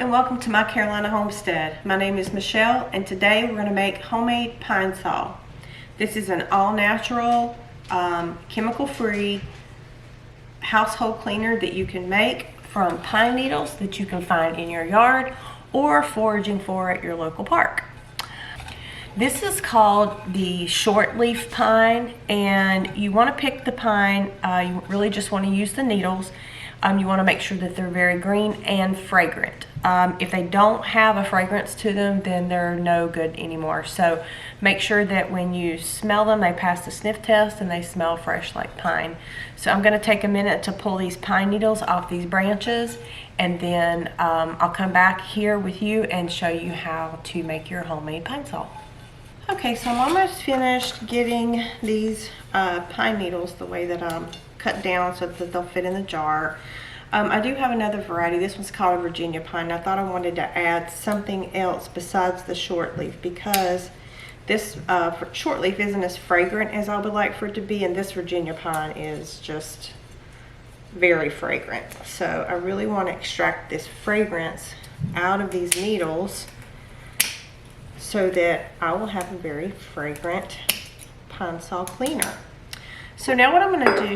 and welcome to my Carolina homestead. My name is Michelle, and today we're going to make homemade pine sol. This is an all-natural, chemical-free household cleaner that you can make from pine needles that you can find in your yard or foraging for at your local park. This is called the short leaf pine, and you want to pick the pine, you really just want to use the needles. You want to make sure that they're very green and fragrant. If they don't have a fragrance to them, then they're no good anymore. So make sure that when you smell them, they pass the sniff test and they smell fresh like pine. So I'm going to take a minute to pull these pine needles off these branches, and then I'll come back here with you and show you how to make your homemade pine sol. Okay, so I'm almost finished getting these pine needles the way that I'm cut down so that they'll fit in the jar. I do have another variety. This one's called a Virginia pine. I thought I wanted to add something else besides the short leaf because this short leaf isn't as fragrant as I would like for it to be, and this Virginia pine is just very fragrant. So I really want to extract this fragrance out of these needles so that I will have a very fragrant pine sol cleaner. So now what I'm going to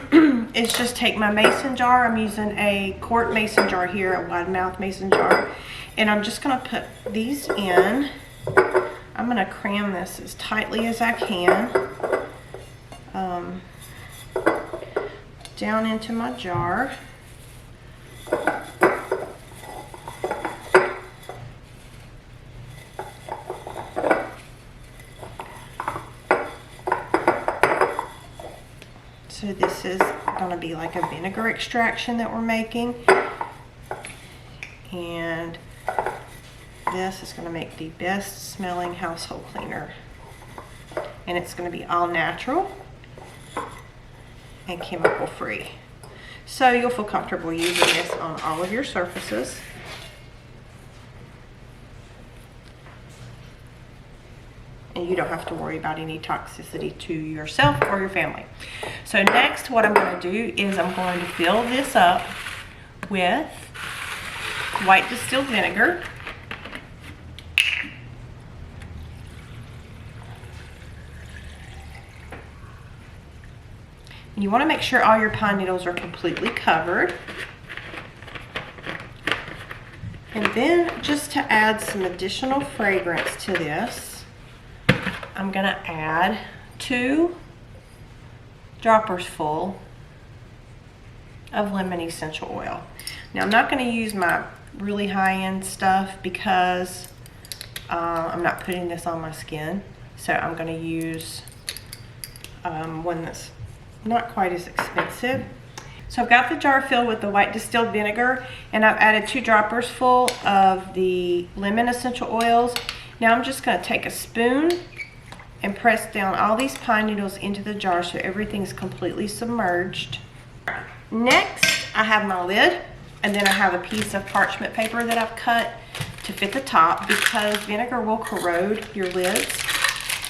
do is just take my mason jar. I'm using a quart mason jar here, a wide mouth mason jar, and I'm just going to put these in. I'm going to cram this as tightly as I can down into my jar. So this is going to be like a vinegar extraction that we're making, and this is going to make the best smelling household cleaner, and it's going to be all natural and chemical free. So you'll feel comfortable using this on all of your surfaces. And you don't have to worry about any toxicity to yourself or your family. So next, what I'm going to do is I'm going to fill this up with white distilled vinegar. And you want to make sure all your pine needles are completely covered. And then just to add some additional fragrance to this, I'm going to add 2 droppers full of lemon essential oil. Now I'm not going to use my really high-end stuff because I'm not putting this on my skin. So I'm going to use one that's not quite as expensive. So I've got the jar filled with the white distilled vinegar, and I've added 2 droppers full of the lemon essential oils. Now I'm just going to take a spoon and press down all these pine needles into the jar so everything's completely submerged. Next, I have my lid, and then I have a piece of parchment paper that I've cut to fit the top because vinegar will corrode your lids.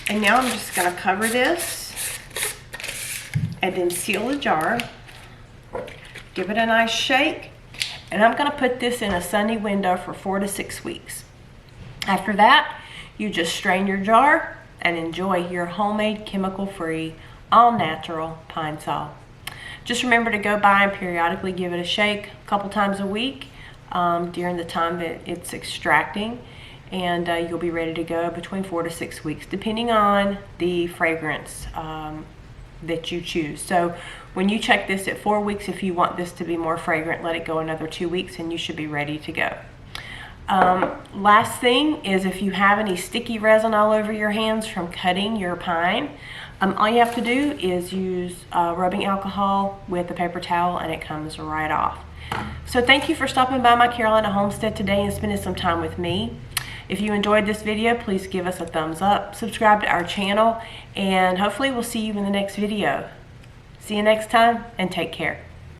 And now I'm just going to cover this and then seal the jar. Give it a nice shake, and I'm going to put this in a sunny window for 4 to 6 weeks. After that, you just strain your jar and enjoy your homemade, chemical-free, all-natural pine sol. Just remember to go by and periodically give it a shake a couple times a week during the time that it's extracting, and you'll be ready to go between 4 to 6 weeks, depending on the fragrance that you choose. So when you check this at 4 weeks, if you want this to be more fragrant, let it go another 2 weeks and you should be ready to go. Last thing is, if you have any sticky resin all over your hands from cutting your pine, all you have to do is use rubbing alcohol with a paper towel and it comes right off. So thank you for stopping by my Carolina homestead today and spending some time with me. If you enjoyed this video, please give us a thumbs up, subscribe to our channel, and hopefully we'll see you in the next video. See you next time, and take care.